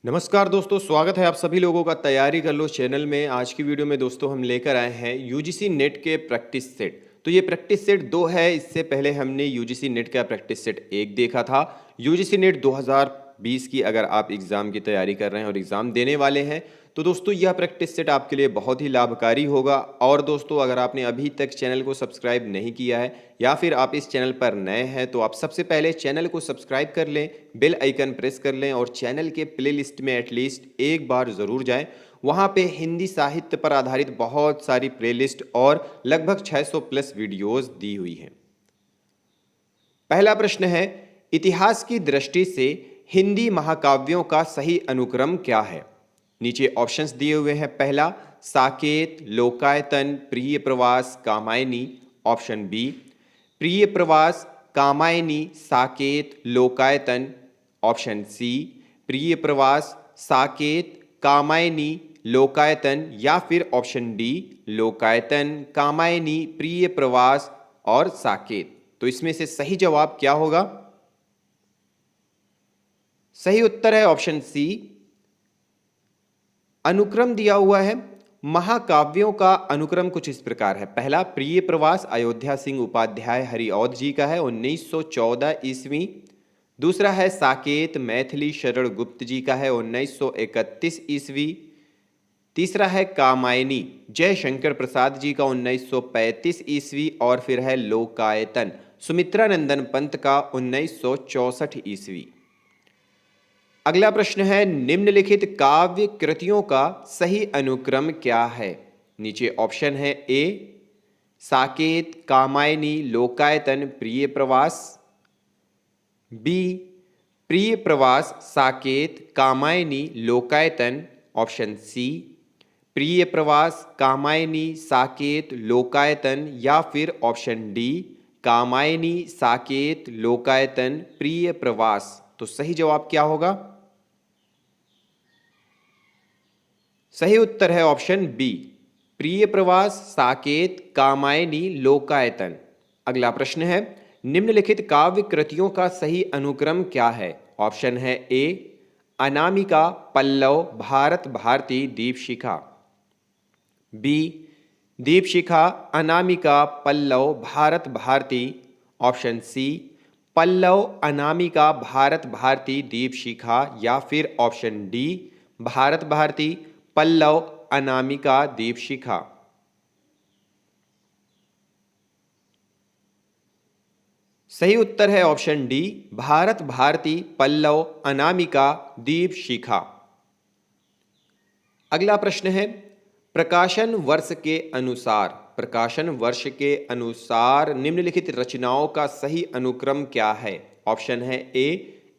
नमस्कार दोस्तों, स्वागत है आप सभी लोगों का तैयारी कर लो चैनल में। आज की वीडियो में दोस्तों हम लेकर आए हैं यूजीसी नेट के प्रैक्टिस सेट। तो ये प्रैक्टिस सेट 2 है। इससे पहले हमने यूजीसी नेट का प्रैक्टिस सेट 1 देखा था। यूजीसी नेट 2020 की अगर आप एग्ज़ाम की तैयारी कर रहे हैं और एग्ज़ाम देने वाले हैं तो दोस्तों यह प्रैक्टिस सेट आपके लिए बहुत ही लाभकारी होगा। और दोस्तों अगर आपने अभी तक चैनल को सब्सक्राइब नहीं किया है या फिर आप इस चैनल पर नए हैं तो आप सबसे पहले चैनल को सब्सक्राइब कर लें, बेल आइकन प्रेस कर लें और चैनल के प्लेलिस्ट में एटलीस्ट एक बार ज़रूर जाएं। वहाँ पे हिंदी साहित्य पर आधारित बहुत सारी प्लेलिस्ट और लगभग 600 प्लस वीडियोज़ दी हुई हैं। पहला प्रश्न है, इतिहास की दृष्टि से हिंदी महाकाव्यों का सही अनुक्रम क्या है? नीचे ऑप्शंस दिए हुए हैं। पहला साकेत, लोकायतन, प्रिय प्रवास, कामायनी। ऑप्शन बी प्रिय प्रवास, कामायनी, साकेत, लोकायतन। ऑप्शन सी प्रिय प्रवास, साकेत, कामायनी, लोकायतन। या फिर ऑप्शन डी लोकायतन, कामायनी, प्रिय प्रवास और साकेत। तो इसमें से सही जवाब क्या होगा? सही उत्तर है ऑप्शन सी। अनुक्रम दिया हुआ है। महाकाव्यों का अनुक्रम कुछ इस प्रकार है। पहला प्रिय प्रवास अयोध्या सिंह उपाध्याय हरिऔध जी का है, 1914 ईस्वी। दूसरा है साकेत मैथिली शरण गुप्त जी का है, 1931 ईस्वी। तीसरा है कामायनी जयशंकर प्रसाद जी का, 1935 ईस्वी। और फिर है लोकायतन सुमित्रा नंदन पंत का, 1964 ईस्वी। अगला प्रश्न है, निम्नलिखित काव्य कृतियों का सही अनुक्रम क्या है? नीचे ऑप्शन है। ए साकेत, कामायनी, लोकायतन, प्रिय प्रवास। बी प्रिय प्रवास, साकेत, कामायनी, लोकायतन। ऑप्शन सी प्रिय प्रवास, कामायनी, साकेत, लोकायतन। या फिर ऑप्शन डी कामायनी, साकेत, लोकायतन, प्रिय प्रवास। तो सही जवाब क्या होगा? सही उत्तर है ऑप्शन बी प्रिय प्रवास, साकेत, कामायनी, लोकायतन। अगला प्रश्न है, निम्नलिखित काव्य कृतियों का सही अनुक्रम क्या है? ऑप्शन है। A Anamika, Pallav, Bharat Bharati, Deepshikha. B Deepshikha, Anamika, Pallav, Bharat Bharati. Option C Pallav, Anamika, Bharat Bharati, Deepshikha. या फिर ऑप्शन डी भारत भारती, पल्लव, अनामिका, दीपशिखा। सही उत्तर है ऑप्शन डी भारत भारती, पल्लव, अनामिका, दीपशिखा। अगला प्रश्न है, प्रकाशन वर्ष के अनुसार निम्नलिखित रचनाओं का सही अनुक्रम क्या है? ऑप्शन है। ए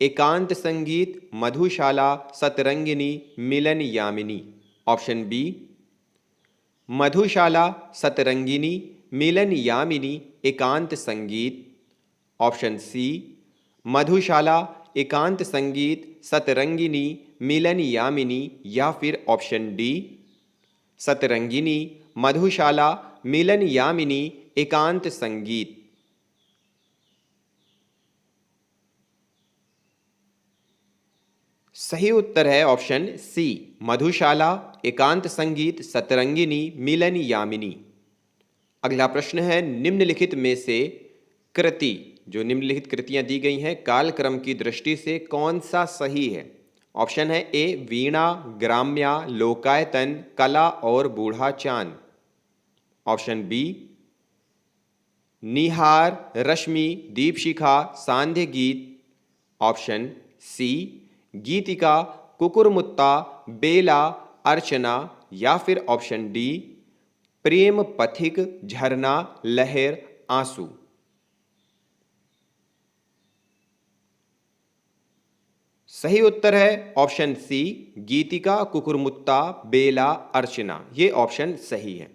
एकांत संगीत, मधुशाला, सतरंगिनी, मिलन यामिनी। ऑप्शन बी मधुशाला, सतरंगिनी, मिलन यामिनी, एकांत संगीत। ऑप्शन सी मधुशाला, एकांत संगीत, सतरंगिनी, मिलन यामिनी। या फिर ऑप्शन डी सतरंगिनी, मधुशाला, मिलन यामिनी, एकांत संगीत। सही उत्तर है ऑप्शन सी मधुशाला, एकांत संगीत, सतरंगिनी, मिलन यामिनी। अगला प्रश्न है, निम्नलिखित में से कृति जो निम्नलिखित कृतियां दी गई हैं कालक्रम की दृष्टि से कौन सा सही है? ऑप्शन है। ए वीणा, ग्राम्या, लोकायतन, कला और बूढ़ा चांद। ऑप्शन बी निहार, रश्मि, दीपशिखा, सांध्य गीत। ऑप्शन सी गीतिका, कुकुरमुत्ता, बेला, अर्चना। या फिर ऑप्शन डी प्रेम पथिक, झरना, लहर, आंसू। सही उत्तर है ऑप्शन सी गीतिका, कुकुरमुत्ता, बेला, अर्चना। ये ऑप्शन सही है।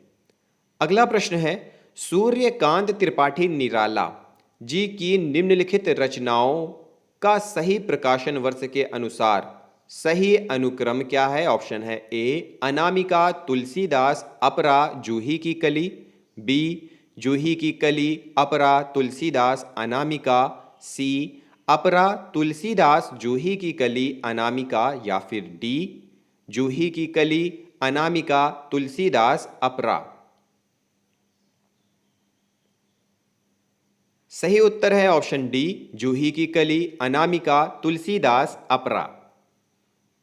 अगला प्रश्न है, सूर्यकांत त्रिपाठी निराला जी की निम्नलिखित रचनाओं का सही प्रकाशन वर्ष के अनुसार सही अनुक्रम क्या है? ऑप्शन है। ए अनामिका, तुलसीदास, अपरा, जूही की कली। बी जूही की कली, अपरा, तुलसीदास, अनामिका। सी अपरा, तुलसीदास, जूही की कली, अनामिका, या फिर डी जूही की कली, अनामिका, तुलसीदास, अपरा। सही उत्तर है ऑप्शन डी जूही की कली, अनामिका, तुलसीदास, अपरा।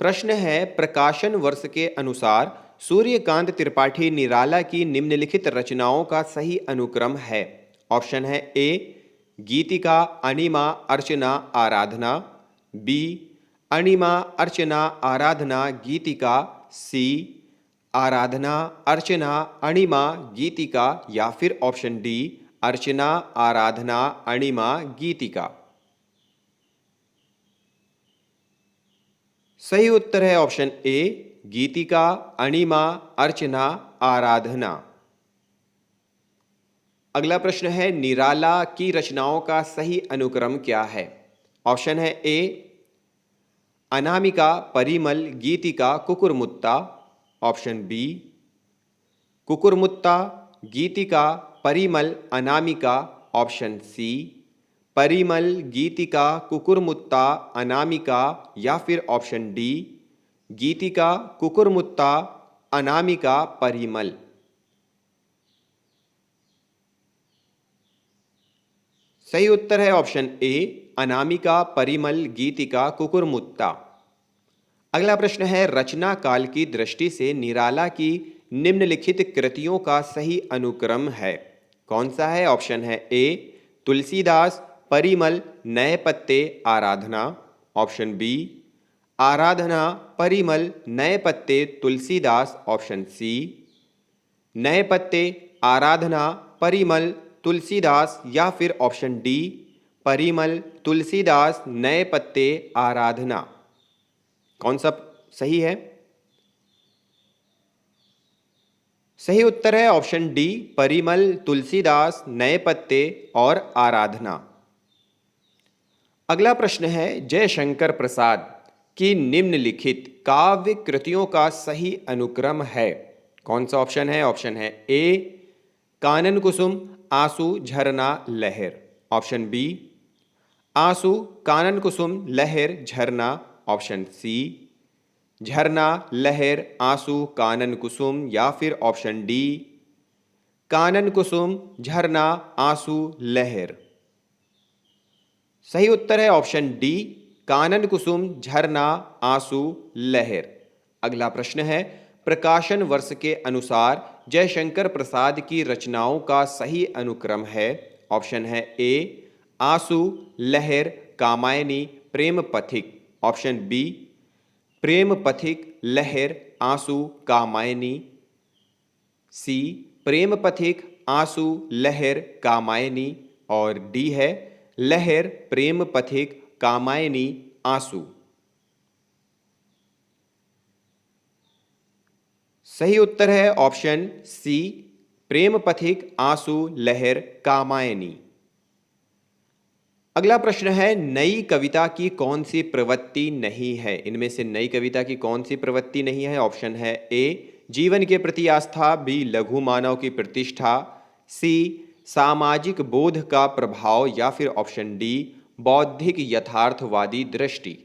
प्रश्न है प्रकाशन वर्ष के अनुसार सूर्यकांत त्रिपाठी निराला की निम्नलिखित रचनाओं का सही अनुक्रम है। ऑप्शन है ए गीतिका, अणिमा, अर्चना, आराधना, बी अणिमा, अर्चना, आराधना, गीतिका, सी आराधना, अर्चना, अणिमा, गीतिका, या फिर ऑप्शन डी अर्चना, आराधना, अणिमा, गीतिका। सही उत्तर है ऑप्शन ए गीतिका, अणिमा, अर्चना, आराधना। अगला प्रश्न है निराला की रचनाओं का सही अनुक्रम क्या है। ऑप्शन है A Anamika, Parimal, Geetika, कुकुरमुत्ता, option B कुकुरमुत्ता, Geetika, Parimal, Anamika, option C Parimal, गीतिका, कुकुरमुत्ता, अनामिका, या फिर ऑप्शन डी गीतिका, कुकुरमुत्ता, अनामिका, परिमल। सही उत्तर है ऑप्शन ए अनामिका, परिमल, गीतिका, कुकुरमुत्ता। अगला प्रश्न है रचना काल की दृष्टि से निराला की निम्नलिखित कृतियों का सही अनुक्रम है। कौन सा है। ऑप्शन है ए तुलसीदास, परिमल, नए पत्ते, आराधना, ऑप्शन बी आराधना, परिमल, नए पत्ते, तुलसीदास, ऑप्शन सी नए पत्ते, आराधना, परिमल, तुलसीदास, या फिर ऑप्शन डी परिमल, तुलसीदास, नए पत्ते, आराधना। कौन सा सही है। सही उत्तर है ऑप्शन डी परिमल, तुलसीदास, नए पत्ते और आराधना। अगला प्रश्न है जयशंकर प्रसाद की निम्नलिखित काव्य कृतियों का सही अनुक्रम है। कौन सा ऑप्शन है। ऑप्शन है ए कानन कुसुम, आंसू, झरना, लहर, ऑप्शन बी आंसू, कानन कुसुम, लहर, झरना, ऑप्शन सी झरना, लहर, आंसू, कानन कुसुम, या फिर ऑप्शन डी कानन कुसुम, झरना, आंसू, लहर। सही उत्तर है ऑप्शन डी कानन कुसुम, झरना, आंसू, लहर। अगला प्रश्न है प्रकाशन वर्ष के अनुसार जयशंकर प्रसाद की रचनाओं का सही अनुक्रम है। ऑप्शन है ए आंसू, लहर, कामायनी, प्रेम पथिक, ऑप्शन बी प्रेम पथिक, लहर, आंसू, कामायनी, सी प्रेम पथिक, आंसू, लहर, कामायनी, और डी है लहर, प्रेम पथिक, कामायनी, आंसू। सही उत्तर है ऑप्शन सी प्रेम पथिक, आंसू, लहर, कामायनी। अगला प्रश्न है नई कविता की कौन सी प्रवृत्ति नहीं है। इनमें से नई कविता की कौन सी प्रवृत्ति नहीं है। ऑप्शन है ए जीवन के प्रति आस्था, बी लघु मानव की प्रतिष्ठा, सी सामाजिक बोध का प्रभाव, या फिर ऑप्शन डी बौद्धिक यथार्थवादी दृष्टि।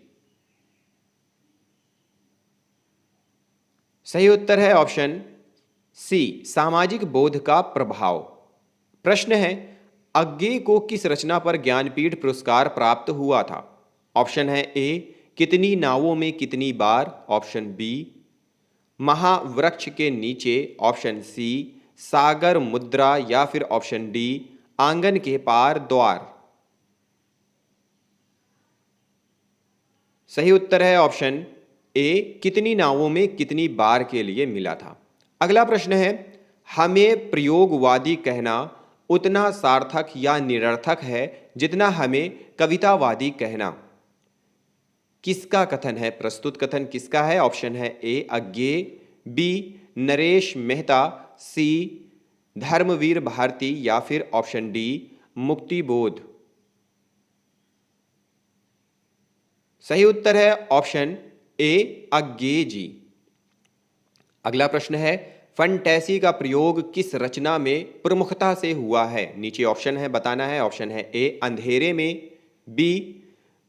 सही उत्तर है ऑप्शन सी सामाजिक बोध का प्रभाव। प्रश्न है अज्ञे को किस रचना पर ज्ञानपीठ पुरस्कार प्राप्त हुआ था। ऑप्शन है ए कितनी नावों में कितनी बार, ऑप्शन बी महावृक्ष के नीचे, ऑप्शन सी सागर मुद्रा, या फिर ऑप्शन डी आंगन के पार द्वार। सही उत्तर है ऑप्शन ए कितनी नावों में कितनी बार के लिए मिला था। अगला प्रश्न है हमें प्रयोगवादी कहना उतना सार्थक या निरर्थक है जितना हमें कवितावादी कहना। किसका कथन है। प्रस्तुत कथन किसका है। ऑप्शन है ए अज्ञे, बी नरेश मेहता, सी धर्मवीर भारती, या फिर ऑप्शन डी मुक्तिबोध। सही उत्तर है ऑप्शन ए अज्ञे जी। अगला प्रश्न है फंटैसी का प्रयोग किस रचना में प्रमुखता से हुआ है। नीचे ऑप्शन है बताना है। ऑप्शन है ए अंधेरे में, बी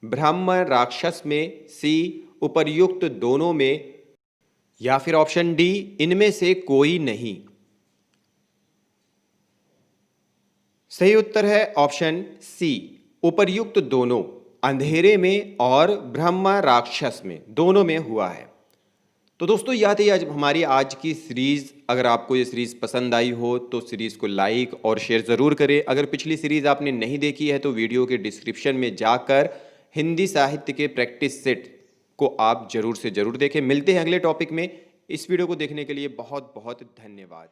ब्राह्मण राक्षस में, सी उपर्युक्त दोनों में, या फिर ऑप्शन डी इनमें से कोई नहीं। सही उत्तर है ऑप्शन सी उपर्युक्त दोनों, अंधेरे में और ब्रह्मा राक्षस में, दोनों में हुआ है। तो दोस्तों यह थी आज हमारी आज की सीरीज। अगर आपको ये सीरीज पसंद आई हो तो सीरीज को लाइक और शेयर जरूर करें। अगर पिछली सीरीज आपने नहीं देखी है तो वीडियो के डिस्क्रिप्शन में जाकर हिंदी साहित्य के प्रैक्टिस सेट को आप जरूर से जरूर देखें। मिलते हैं अगले टॉपिक में। इस वीडियो को देखने के लिए बहुत बहुत धन्यवाद।